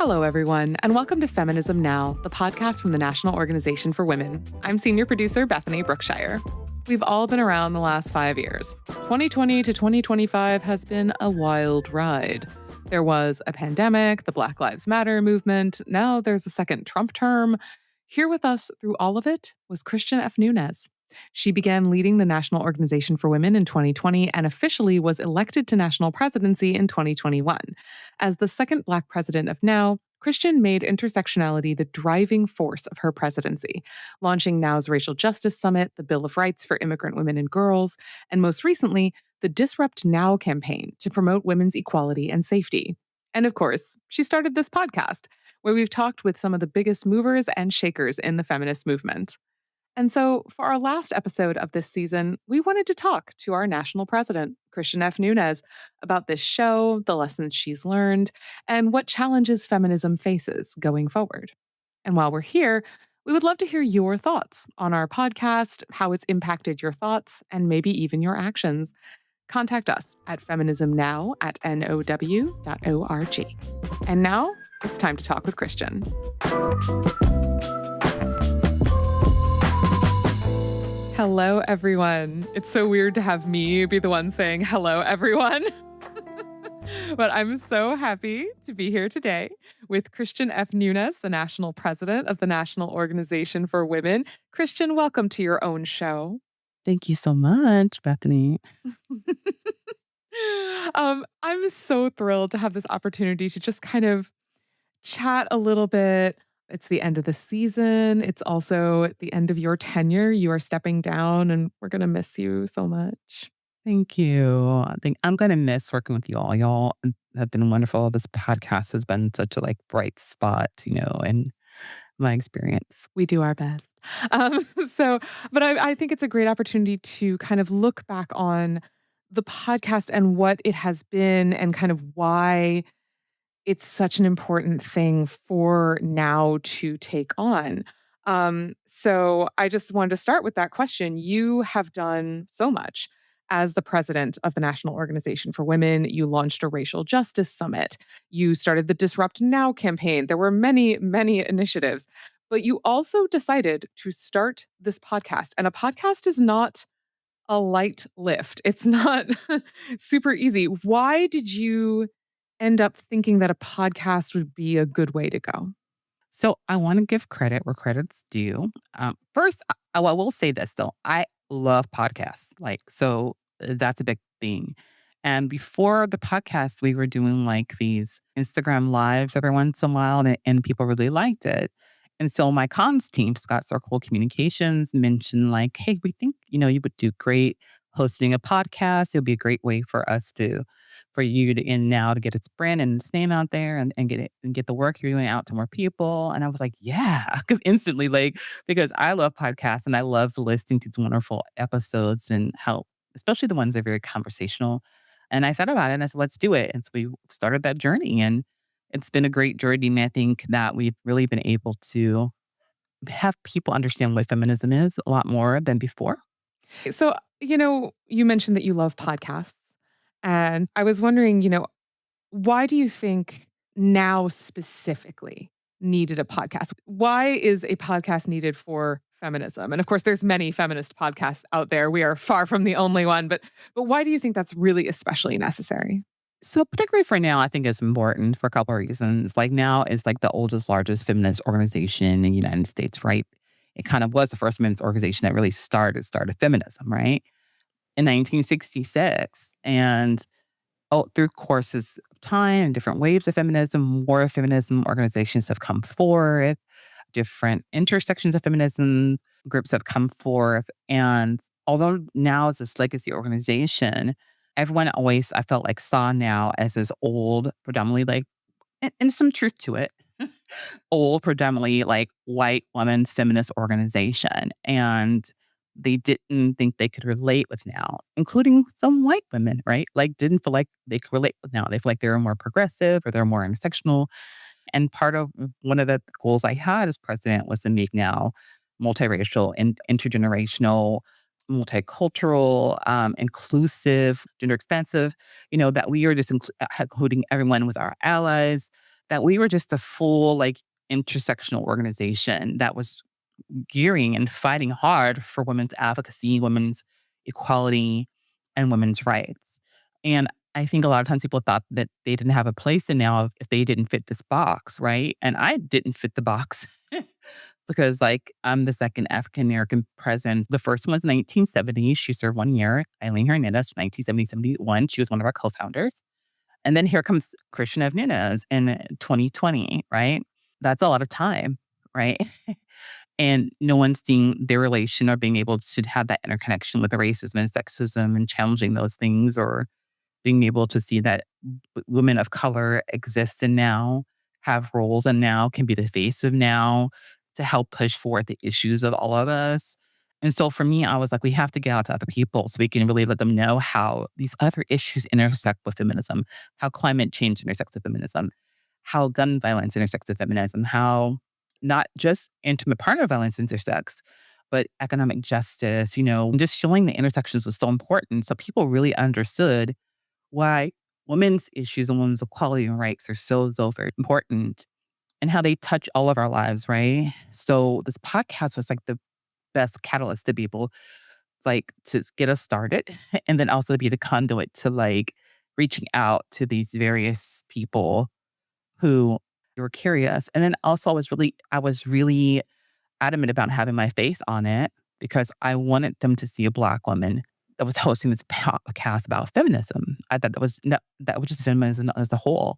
Hello, everyone, and welcome to Feminism Now, the podcast from the National Organization for Women. I'm senior producer Bethany Brookshire. We've all been around the last 5 years. 2020 to 2025 has been a wild ride. There was a pandemic, the Black Lives Matter movement, now there's a second Trump term. Here with us through all of it was Christian F. Nunes. She began leading the National Organization for Women in 2020 and officially was elected to national presidency in 2021. As the second Black president of NOW, Christian made intersectionality the driving force of her presidency, launching NOW's Racial Justice Summit, the Bill of Rights for Immigrant Women and Girls, and most recently, the Disrupt Now campaign to promote women's equality and safety. And of course, she started this podcast, where we've talked with some of the biggest movers and shakers in the feminist movement. And so, for our last episode of this season, we wanted to talk to our national president, Christian F. Nunes, about this show, the lessons she's learned, and what challenges feminism faces going forward. And while we're here, we would love to hear your thoughts on our podcast, how it's impacted your thoughts, and maybe even your actions. Contact us at feminismnow@now.org. And now, it's time to talk with Christian. Hello, everyone. It's so weird to have me be the one saying hello, everyone. But I'm so happy to be here today with Christian F. Nunes, the national president of the National Organization for Women. Christian, welcome to your own show. Thank you so much, Bethany. I'm so thrilled to have this opportunity to just kind of chat a little bit. It's the end of the season. It's also the end of your tenure. You are stepping down, and we're going to miss you so much. Thank you. I think I'm gonna miss working with you all. Y'all have been wonderful. This podcast has been such a bright spot, in my experience. We do our best. Um, so, but I think it's a great opportunity to kind of look back on the podcast and what it has been and kind of why it's such an important thing for now to take on. So I just wanted to start with that question. You have done so much as the president of the National Organization for Women. You launched a racial justice summit. You started the Disrupt Now campaign. There were many, many initiatives, but you also decided to start this podcast. And a podcast is not a light lift. It's not super easy. Why did you end up thinking that a podcast would be a good way to go? So I want to give credit where credit's due. First, I will say this though. I love podcasts. That's a big thing. And before the podcast, we were doing these Instagram lives every once in a while, and people really liked it. And so my comms team, Scott Circle Communications, mentioned hey, we think you would do great hosting a podcast. It would be a great way for you to in now to get its brand and its name out there and get it and get the work you're doing out to more people. And I was like, yeah, because instantly, because I love podcasts and I love listening to these wonderful episodes and how, especially the ones that are very conversational. And I thought about it and I said, let's do it. And so we started that journey, and it's been a great journey. And I think that we've really been able to have people understand what feminism is a lot more than before. So, you mentioned that you love podcasts. And I was wondering, why do you think now specifically needed a podcast? Why is a podcast needed for feminism? And of course, there's many feminist podcasts out there. We are far from the only one, but why do you think that's really especially necessary? So particularly for now, I think it's important for a couple of reasons. Now is the oldest, largest feminist organization in the United States, right? It kind of was the first feminist organization that really started feminism, right? In 1966. And through courses of time and different waves of feminism, more feminism organizations have come forth, different intersections of feminism groups have come forth. And although now is this legacy organization, everyone always, I felt saw now as this old, predominantly and some truth to it, old, predominantly white women's feminist organization. And they didn't think they could relate with now, including some white women, right? Didn't feel like they could relate with now. They feel like they were more progressive or they're more intersectional. And part of one of the goals I had as president was to make now multiracial and intergenerational, multicultural, inclusive, gender expansive, that we are just including everyone with our allies, that we were just a full, like, intersectional organization that was gearing and fighting hard for women's advocacy, women's equality, and women's rights. And I think a lot of times people thought that they didn't have a place in now if they didn't fit this box, right? And I didn't fit the box because, like, I'm the second African American president. The first one was 1970. She served 1 year. Eileen Hernandez, 1970-71. She was one of our co-founders. And then here comes Christian F. Nunes in 2020, right? That's a lot of time, right? And no one's seeing their relation or being able to have that interconnection with the racism and sexism and challenging those things, or being able to see that women of color exist and now have roles and now can be the face of now to help push forward the issues of all of us. And so for me, I was like, we have to get out to other people so we can really let them know how these other issues intersect with feminism, how climate change intersects with feminism, how gun violence intersects with feminism, how not just intimate partner violence intersects, but economic justice, just showing the intersections was so important. So people really understood why women's issues and women's equality and rights are so, so very important and how they touch all of our lives, right? So this podcast was like the best catalyst to be able, like, to get us started and then also to be the conduit to, like, reaching out to these various people who were curious. And then also I was really adamant about having my face on it because I wanted them to see a Black woman that was hosting this podcast about feminism. I thought that was just feminism as a whole.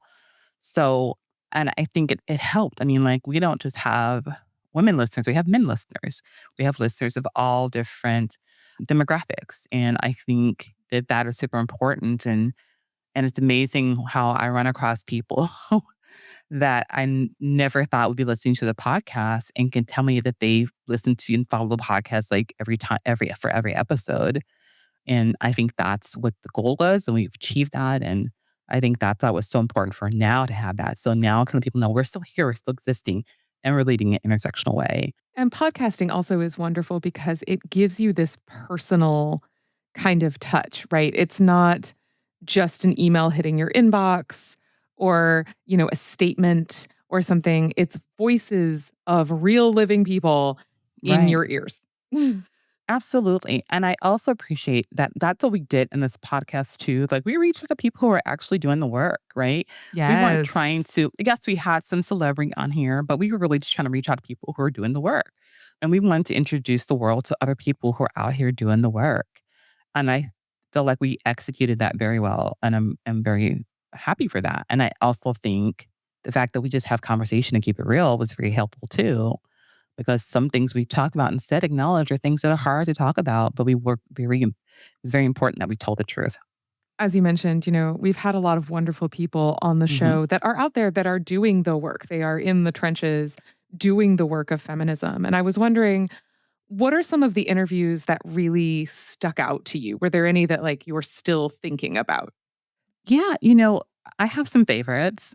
So, and I think it helped. I mean, like, we don't just have women listeners, we have men listeners. We have listeners of all different demographics. And I think that is super important. And it's amazing how I run across people that never thought would be listening to the podcast and can tell me that they listen to and follow the podcast like for every episode. And I think that's what the goal was, and we've achieved that. And I think that's what was so important for now to have that. So now kind of people know we're still here, we're still existing, and we're leading in an intersectional way. And podcasting also is wonderful because it gives you this personal kind of touch, right? It's not just an email hitting your inbox or, a statement or something. It's voices of real living people in Right. your ears. Absolutely. And I also appreciate that that's what we did in this podcast too. Like, we reached out to people who are actually doing the work, right? We weren't trying Yes. to, yes, we had some celebrity on here, but we were really just trying to reach out to people who are doing the work. And we wanted to introduce the world to other people who are out here doing the work. And I feel like we executed that very well. And I'm very happy for that. And I also think the fact that we just have conversation and keep it real was very helpful too, because some things we talked about instead acknowledge are things that are hard to talk about, but it's very important that we told the truth. As you mentioned, we've had a lot of wonderful people on the Hmm. show that are out there that are doing the work. They are in the trenches doing the work of feminism. And I was wondering, what are some of the interviews that really stuck out to you? Were there any that like you were still thinking about? Yeah, I have some favorites,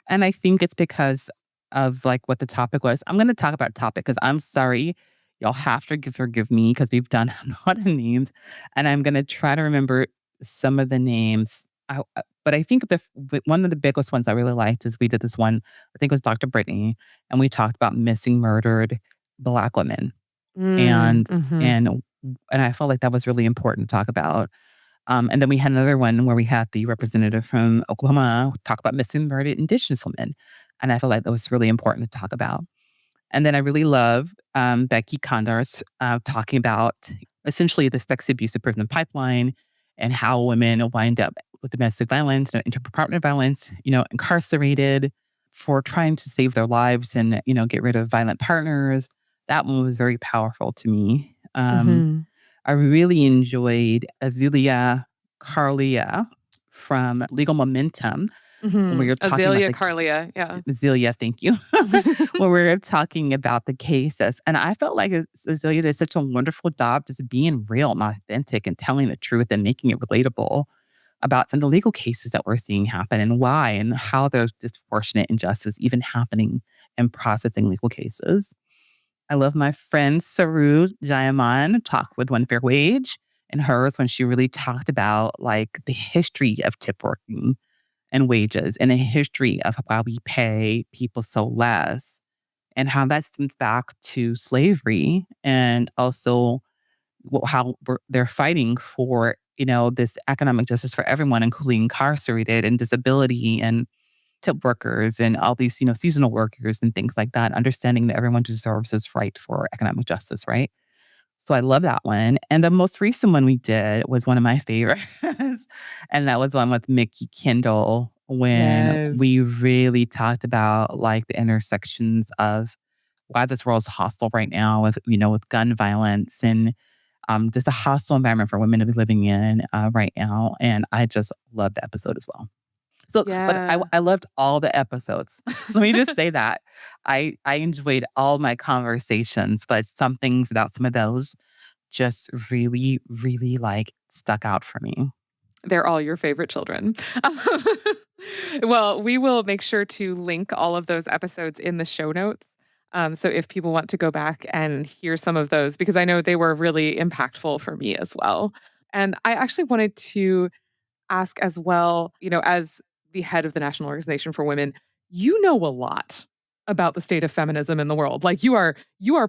and I think it's because of, like, what the topic was. I'm going to talk about topic because I'm sorry. Y'all have to forgive me because we've done a lot of names, and I'm going to try to remember some of the names. But I think one of the biggest ones I really liked is we did this one, I think it was Dr. Brittany, and we talked about missing murdered Black women. Mm, And mhm. and and I felt like that was really important to talk about. And then we had another one where we had the representative from Oklahoma talk about missing murdered Indigenous women. And I feel like that was really important to talk about. And then I really love Becky Condar's talking about essentially the sex abuse of prison pipeline and how women wind up with domestic violence and interpartner violence, incarcerated for trying to save their lives and, get rid of violent partners. That one was very powerful to me. Mhm. I really enjoyed Azealia Carlia from Legal Momentum when we Mhm. were talking about Azalea Carlia, yeah. Azealia, thank you. When we were talking about the cases. And I felt like Azealia did such a wonderful job just being real and authentic and telling the truth and making it relatable about some of the legal cases that we're seeing happen and why and how there's disproportionate injustice even happening in processing legal cases. I love my friend Saru Jayaman talk with One Fair Wage and hers when she really talked about, like, the history of tip working and wages and a history of why we pay people so less and how that stems back to slavery and also they're fighting for, this economic justice for everyone, including incarcerated and disability and tip workers and all these, seasonal workers and things like that, understanding that everyone deserves this right for economic justice, right? So I love that one. And the most recent one we did was one of my favorites. And that was one with Mickey Kendall when Yes. we really talked about like the intersections of why this world's hostile right now with, with gun violence and there's a hostile environment for women to be living in right now. And I just loved the episode as well. So, but I, Yeah. I loved all the episodes. Let me just say that I enjoyed all my conversations, but some things about some of those just really, really like stuck out for me. They're all your favorite children. Well, we will make sure to link all of those episodes in the show notes. So if people want to go back and hear some of those, because I know they were really impactful for me as well. And I actually wanted to ask as well, as the head of the National Organization for Women, you know a lot about the state of feminism in the world. Like you are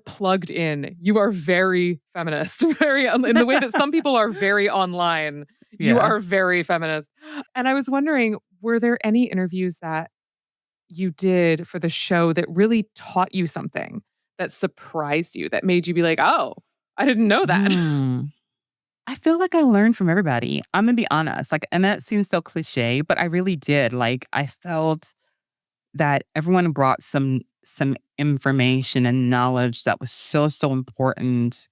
plugged in. You are very feminist, very in the way that some people are very online. You Yeah. are very feminist. And I was wondering, were there any interviews that you did for the show that really taught you something that surprised you, that made you be like, "Oh, I didn't know that." Hmm. I feel like I learned from everybody. I'm gonna be honest. Like, and that seems so cliche, but I really did. Like, I felt that everyone brought some information and knowledge that was so, so important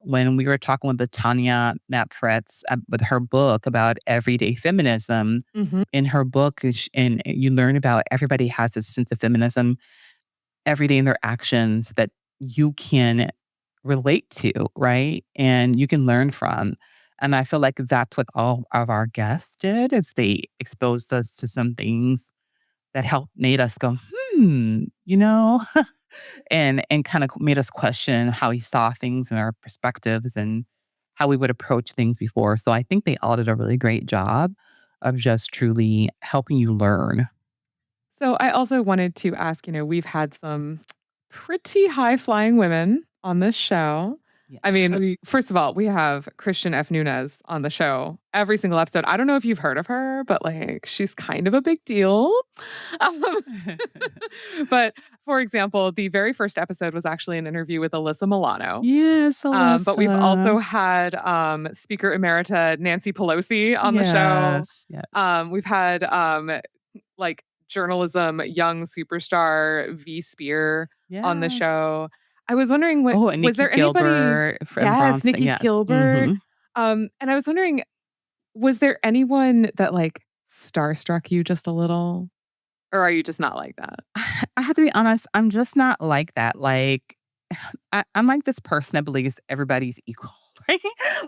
when we were talking with the Tanya Mapfretz with her book about everyday feminism. Mhm. In her book, and you learn about everybody has a sense of feminism every day in their actions that you can relate to, right? And you can learn from. And I feel like that's what all of our guests did is they exposed us to some things that helped made us go, you know, and kind of made us question how we saw things and our perspectives and how we would approach things before. So I think they all did a really great job of just truly helping you learn. So I also wanted to ask, we've had some pretty high flying women on this show. I Yes. mean, first of all, we have Christian F. Nunez on the show every single episode. I don't know if you've heard of her, but like she's kind of a big deal. Um, but for example, the very first episode was actually an interview with Alyssa Milano. Yes, But we've also Alyssa. had Speaker Emerita Nancy Pelosi on the show. Yes, yes, We've had like journalism young superstar V Spear on the yes. show. I was wondering what Oh, and was Nikki there anybody. Gilbert from Yes, Bronson. Nikki Yes. Gilbert. Mhm. And I was wondering, was there anyone that like starstruck you just a little? Or are you just not like that? I have to be honest, I'm just not like that. Like, I'm like this person that believes everybody's equal, right?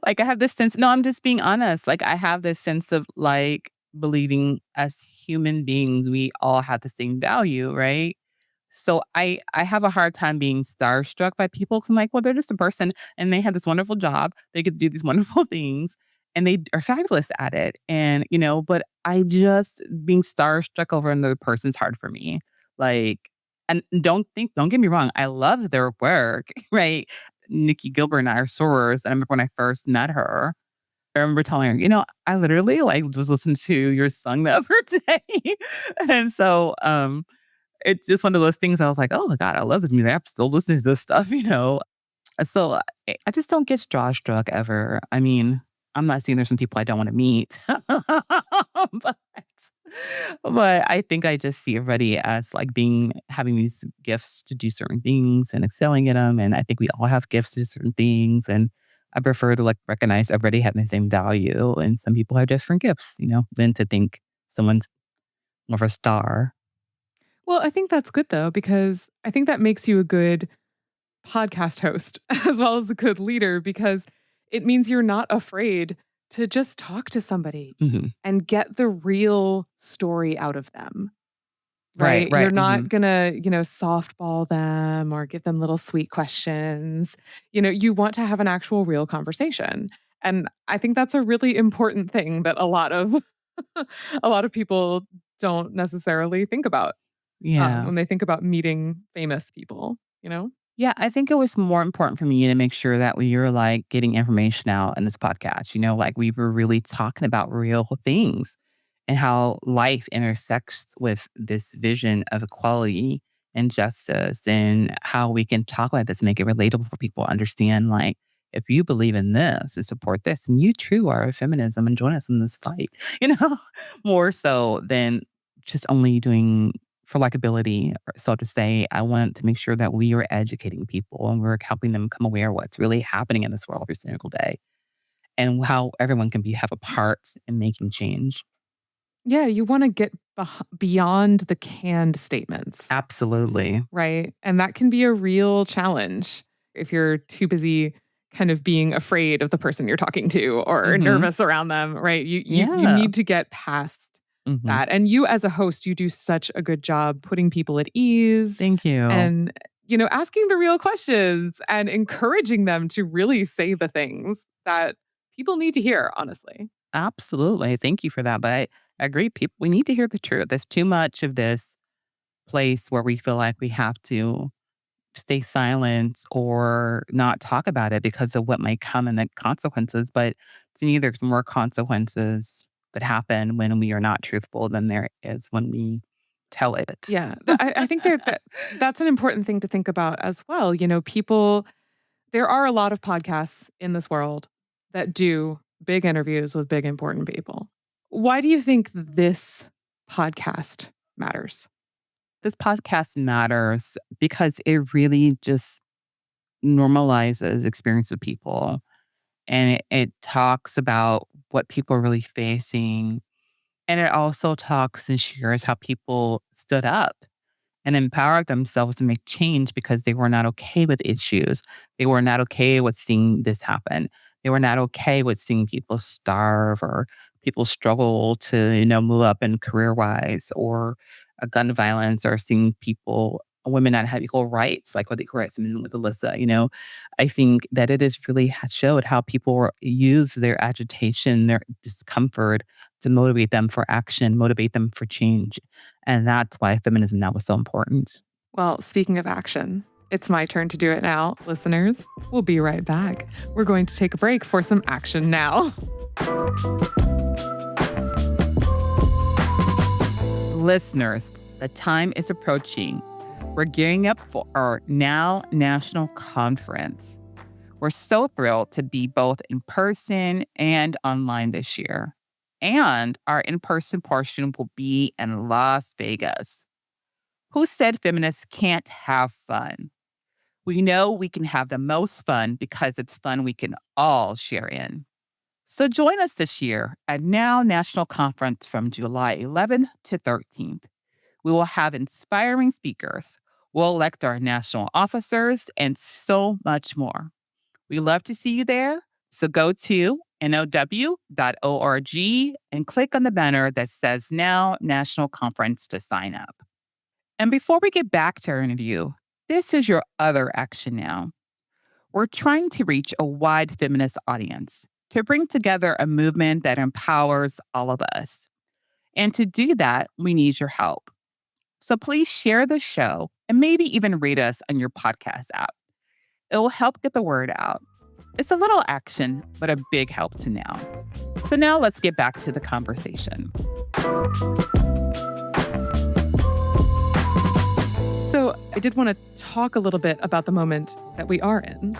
Like, I have this sense no, I'm just being honest. Like, I have this sense of, like, believing as human beings, we all have the same value, right? So I have a hard time being starstruck by people 'cause I'm like, "Well, they're just a person, and they have this wonderful job. They get to do these wonderful things, and they are fabulous at it." And, but I just being starstruck over another person's hard for me. Like, and don't get me wrong, I love their work, right? Nikki Gilbert and I are sorors, and I remember when I first met her, I remember telling her, "I literally, like, just listened to your song the other day." And so, it's just one of those things I was like, "Oh my god, I love this music. I'm still listening to this stuff," you know? So, I just don't get starstruck ever. I mean, I'm not saying there's some people I don't wanna meet, but but I think I just see everybody as, like, having these gifts to do certain things and excelling in them. And I think we all have gifts to certain things, and I prefer to, like, recognize everybody having the same value, and some people have different gifts, than to think someone's more of a star. Well, I think that's good though, because I think that makes you a good podcast host as well as a good leader because it means you're not afraid to just talk to somebody Mhm. and get the real story out of them, Right, right? You're right, not mhm. gonna, softball them or give them little sweet questions. You want to have an actual real conversation. And I think that's a really important thing that a lot of a lot of people don't necessarily think about Yeah. when they think about meeting famous people, you know? Yeah, I think it was more important for me to make sure that we were like getting information out in this podcast, like we were really talking about real things and how life intersects with this vision of equality and justice and how we can talk about this, make it relatable for people to understand like if you believe in this and support this and you too are a feminism and join us in this fight, you know, more so than just only doing for likability. So to say, I want to make sure that we are educating people and we're helping them become aware of what's really happening in this world every single day and how everyone can have a part in making change. Yeah, you wanna get beyond the canned statements, Absolutely. right? And that can be a real challenge if you're too busy kind of being afraid of the person you're talking to or Hmm. nervous around them, right? You Yeah. need to get past Hmm. that. And you as a host, you do such a good job putting people at ease Thank you. and, asking the real questions and encouraging them to really say the things that people need to hear, honestly. Absolutely. Thank you for that. But I agree, people, we need to hear the truth. There's too much of this place where we feel like we have to stay silent or not talk about it because of what might come and the consequences. But to me, there's more consequences that happen when we are not truthful than there is when we tell it. Yeah, I think that's an important thing to think about as well. People there are a lot of podcasts in this world that do big interviews with big important people. Why do you think this podcast matters? This podcast matters because it really just normalizes experience with people and it talks about what people are really facing. And it also talks and shares how people stood up and empowered themselves to make change because they were not okay with issues. They were not okay with seeing this happen. They were not okay with seeing people starve or people struggle to, move up in career wise or gun violence or seeing people, women not have equal rights, like with the rights with Alyssa. I think that it has really showed how people use their agitation, their discomfort to motivate them for action, motivate them for change. And that's why feminism now was so important. Well, speaking of action, it's my turn to do it now, listeners. We'll be right back. We're going to take a break for some action now. Listeners, the time is approaching. We're gearing up for our Now National Conference. We're so thrilled to be both in person and online this year. And our in person portion will be in Las Vegas. Who said feminists can't have fun? We know we can have the most fun because it's fun we can all share in. So join us this year at Now National Conference from July 11th to 13th. We will have inspiring speakers. We'll elect our national officers and so much more. We love to see you there. So go to now.org and click on the banner that says Now National Conference to sign up. And before we get back to our interview, this is your other action now. We're trying to reach a wide feminist audience to bring together a movement that empowers all of us. And to do that, we need your help. So please share the show and maybe even rate us on your podcast app. It will help get the word out. It's a little action, but a big help to now. So now let's get back to the conversation. So, I did want to talk a little bit about the moment that we are in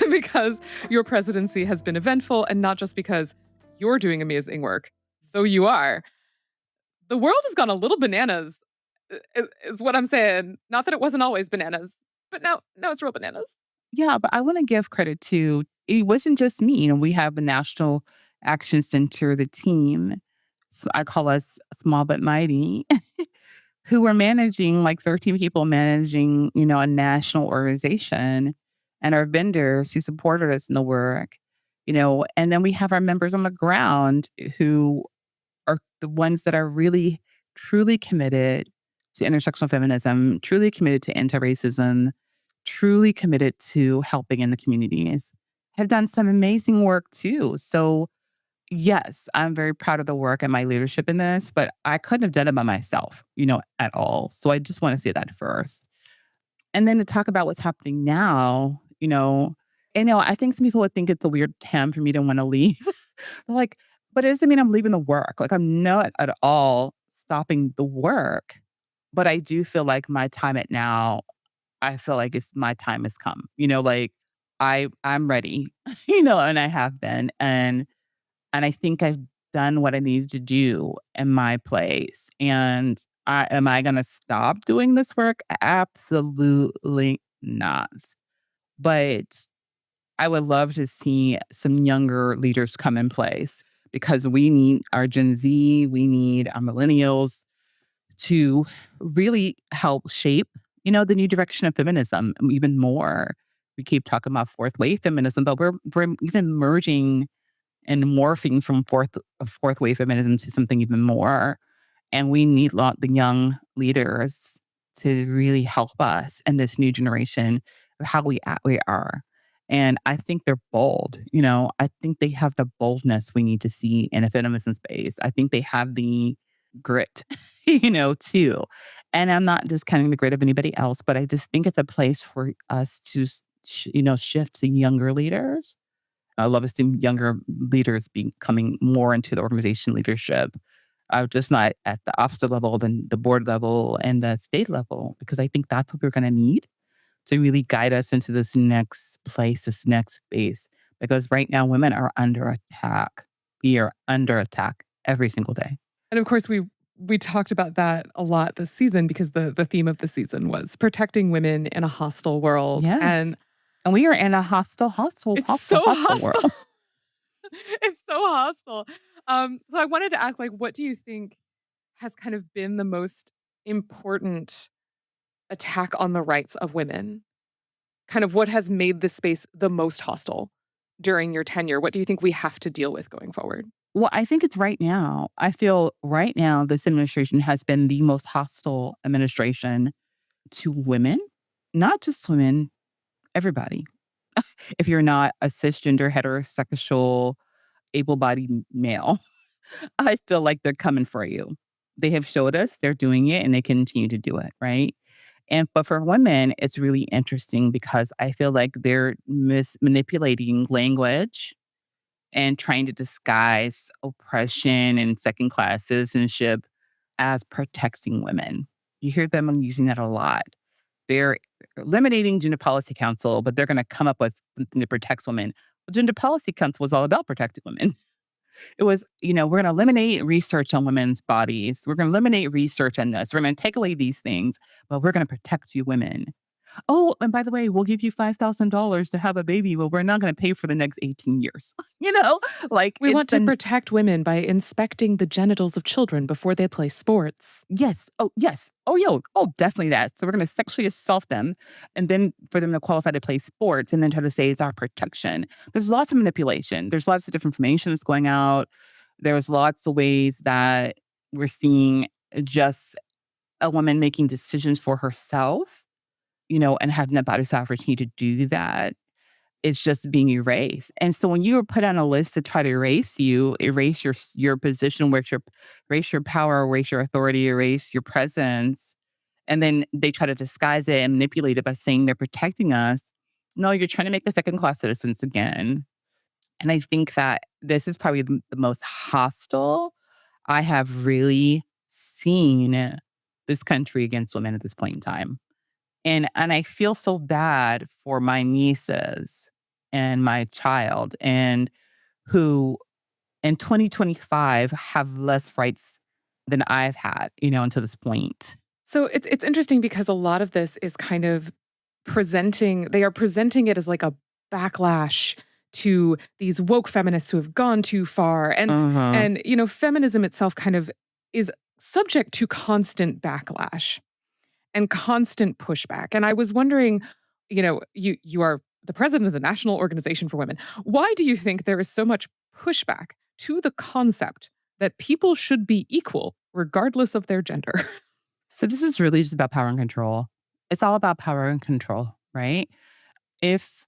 because your presidency has been eventful and not just because you're doing amazing work, though you are. The world has gone a little bananas, is what I'm saying. Not that it wasn't always bananas, but now it's real bananas. Yeah, but I want to give credit to it wasn't just me. We have the National Action Center, the team. So I call us small but mighty, who were managing like 13 people managing, a national organization and our vendors who supported us in the work, and then we have our members on the ground who are the ones that are really truly committed to intersectional feminism, truly committed to anti-racism, truly committed to helping in the communities, have done some amazing work too. So yes, I'm very proud of the work and my leadership in this, but I couldn't have done it by myself, at all. So I just want to say that first. And then to talk about what's happening now, I think some people would think it's a weird time for me to want to leave. They're like, but it doesn't mean I'm leaving the work. Like, I'm not at all stopping the work, but I do feel like my time at now, I feel like it's my time has come. Like I'm ready, and I have been. And I think I've done what I needed to do in my place. And am I going to stop doing this work? Absolutely not. But I would love to see some younger leaders come in place because we need our Gen Z, we need our millennials to really help shape, the new direction of feminism even more. We keep talking about fourth wave feminism, but we're even merging and morphing from fourth wave feminism to something even more. And we need the young leaders to really help us in this new generation of how we are. And I think they're bold. I think they have the boldness we need to see in a feminism space. I think they have the grit, too. And I'm not discounting the grit of anybody else, but I just think it's a place for us to, shift to younger leaders. I love to see younger leaders becoming more into the organization leadership, just not at the officer level, then the board level and the state level, because I think that's what we're going to need to really guide us into this next place, this next space. Because right now, women are under attack. We are under attack every single day. And of course, we talked about that a lot this season because the theme of the season was protecting women in a hostile world. Yes. And we are in a hostile It's so hostile. world. It's so hostile. So I wanted to ask, like, what do you think has kind of been the most important attack on the rights of women? Kind of what has made this space the most hostile during your tenure? What do you think we have to deal with going forward? Well, I think it's right now. I feel right now this administration has been the most hostile administration to women, not just women, everybody. If you're not a cisgender, heterosexual, able bodied male, I feel like they're coming for you. They have showed us they're doing it and they continue to do it, right? But for women, it's really interesting because I feel like they're manipulating language and trying to disguise oppression and second class citizenship as protecting women. You hear them using that a lot. They're eliminating Gender Policy Council, but they're going to come up with something that protects women. Well, Gender Policy Council was all about protecting women. It was, we're going to eliminate research on women's bodies. We're going to eliminate research on this. We're going to take away these things, but we're going to protect you women. Oh, and by the way, we'll give you $5,000 to have a baby. Well, we're not going to pay for the next 18 years. Like We want to protect women by inspecting the genitals of children before they play sports. Yes. Oh, yes. Oh, yo. Oh, definitely that. So we're going to sexually assault them and then for them to qualify to play sports and then try to say it's our protection. There's lots of manipulation. There's lots of different information that's going out. There's lots of ways that we're seeing just a woman making decisions for herself, and having the body sovereignty to do that. It's just being erased. And so when you were put on a list to try to erase you, erase your position, erase your power, erase your authority, erase your presence, and then they try to disguise it and manipulate it by saying they're protecting us. No, you're trying to make us second class citizens again. And I think that this is probably the most hostile I have really seen this country against women at this point in time. And I feel so bad for my nieces and my child and who in 2025 have less rights than I've had, until this point. So it's interesting because a lot of this is kind of they are presenting it as like a backlash to these woke feminists who have gone too far. And feminism itself kind of is subject to constant backlash and constant pushback. And I was wondering, you are the president of the National Organization for Women. Why do you think there is so much pushback to the concept that people should be equal regardless of their gender? So this is really just about power and control. It's all about power and control, right? If,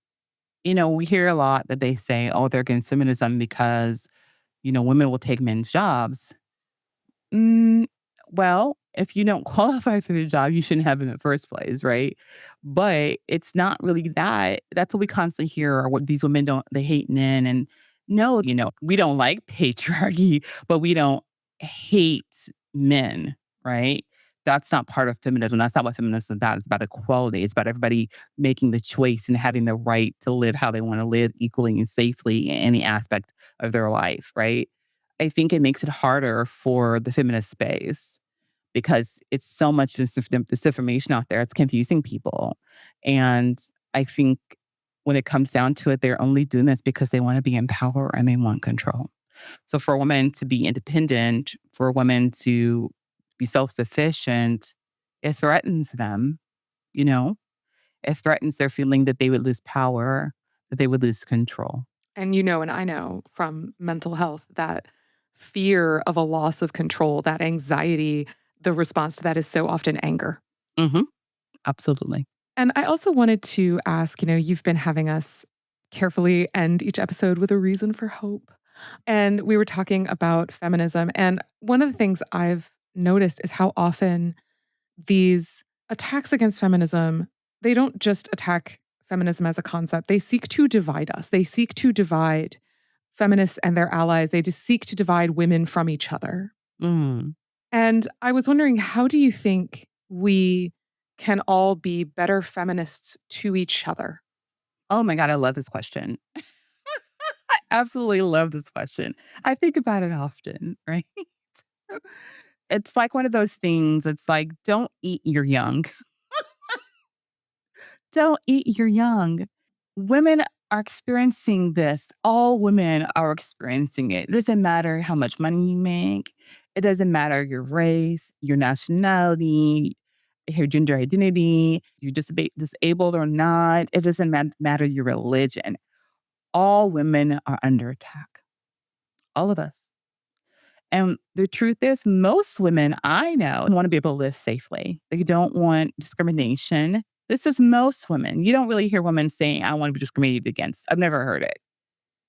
we hear a lot that they say, oh, they're against feminism because Women will take men's jobs. Mm, well, if you don't qualify for the job, you shouldn't have it in the first place, right? But it's not really that. That's what we constantly hear, or what these women don't, they hate men. And no, we don't like patriarchy, but we don't hate men, right? That's not part of feminism. That's not what feminism is about. It's about equality. It's about everybody making the choice and having the right to live how they want to live equally and safely in any aspect of their life, right? I think it makes it harder for the feminist space because it's so much disinformation out there. It's confusing people. And I think when it comes down to it, they're only doing this because they want to be in power and they want control. So for a woman to be independent, for a woman to be self sufficient, it threatens them, you know? It threatens their feeling that they would lose power, that they would lose control. And and I know from mental health that fear of a loss of control, that anxiety, the response to that is so often anger. Hmm. Absolutely. And I also wanted to ask, you've been having us carefully end each episode with a reason for hope. And we were talking about feminism. And one of the things I've noticed is how often these attacks against feminism, they don't just attack feminism as a concept. They seek to divide us. They seek to divide feminists and their allies. They just seek to divide women from each other. Mm. And I was wondering, how do you think we can all be better feminists to each other? Oh my God, I love this question. I absolutely love this question. I think about it often, right? It's like one of those things. It's like, don't eat your young. Don't eat your young. Women are experiencing this. All women are experiencing it. It doesn't matter how much money you make. It doesn't matter your race, your nationality, your gender identity, you're disabled or not. It doesn't matter your religion. All women are under attack. All of us. And the truth is, most women I know want to be able to live safely. They don't want discrimination. This is most women. You don't really hear women saying, I want to be discriminated against. I've never heard it.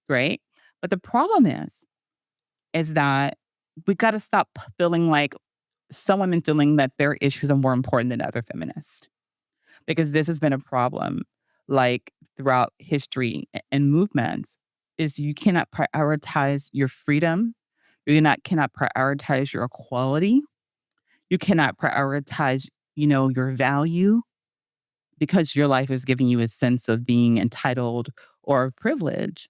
Right. But the problem is that we got to stop feeling like some women feeling that their issues are more important than other feminists, because this has been a problem like throughout history and movements is you cannot prioritize your freedom. Cannot prioritize your equality. You cannot prioritize, your value because your life is giving you a sense of being entitled or privilege.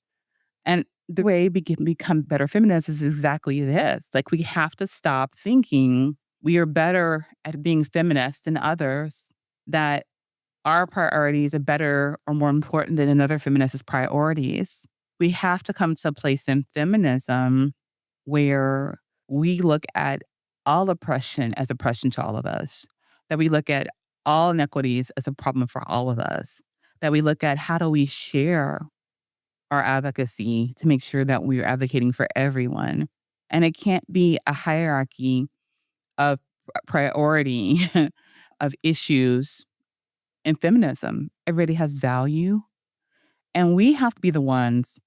And the way we can become better feminists is exactly this. Like, we have to stop thinking we are better at being feminist than others, that our priorities are better or more important than another feminist's priorities. We have to come to a place in feminism where we look at all oppression as oppression to all of us, that we look at all inequities as a problem for all of us, that we look at how do we share our advocacy to make sure that we're advocating for everyone. And it can't be a hierarchy of priority of issues in feminism. Everybody has value, and we have to be the ones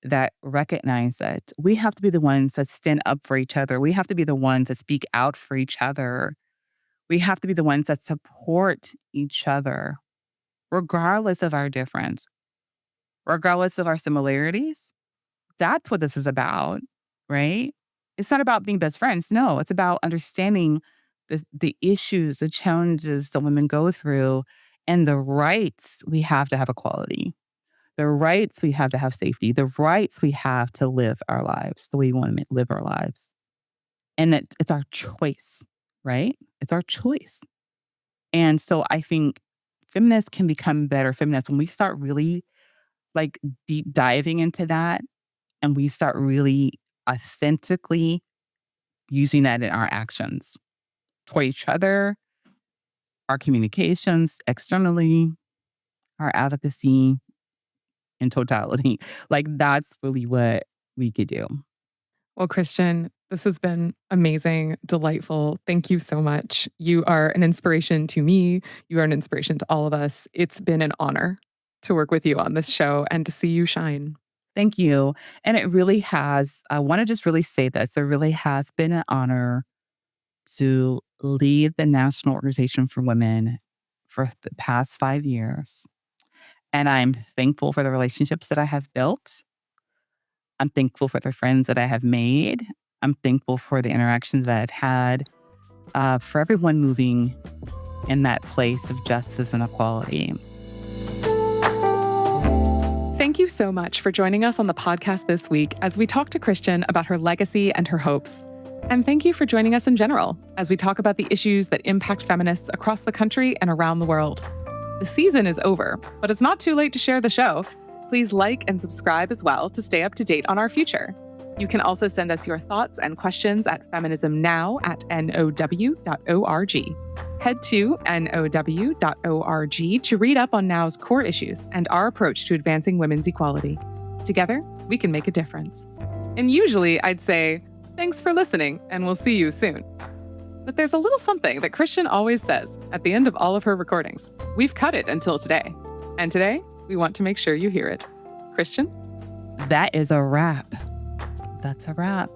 that recognize it. We have to be the ones that stand up for each other. We have to be the ones that speak out for each other. We have to be the ones that support each other, regardless of our difference, regardless of our similarities. That's what this is about, right? It's not about being best friends. No, it's about understanding the issues, the challenges that women go through, and the rights we have to have equality, the rights we have to have safety, the rights we have to live our lives the way we want to live our lives. And it's our choice, right? It's our choice. And so I think feminists can become better feminists when we start really like deep diving into that, and we start really authentically using that in our actions for each other, our communications externally, our advocacy in totality. Like, that's really what we could do. Well, Christian, this has been amazing, delightful. Thank you so much. You are an inspiration to me. You are an inspiration to all of us. It's been an honor to work with you on this show and to see you shine. Thank you. And it really has, I want to just really say this. It really has been an honor to lead the National Organization for Women for the past 5 years. And I'm thankful for the relationships that I have built. I'm thankful for the friends that I have made. I'm thankful for the interactions that I've had, for everyone moving in that place of justice and equality. Thank you so much for joining us on the podcast this week as we talk to Christian about her legacy and her hopes. And thank you for joining us in general as we talk about the issues that impact feminists across the country and around the world. The season is over, but it's not too late to share the show. Please like and subscribe as well to stay up to date on our future. You can also send us your thoughts and questions at feminismnow@now.org. Head to now.org to read up on Now's core issues and our approach to advancing women's equality. Together, we can make a difference. And usually I'd say, thanks for listening, and we'll see you soon. But there's a little something that Christian always says at the end of all of her recordings. We've cut it until today. And today, we want to make sure you hear it. Christian? That is a wrap. That's a wrap.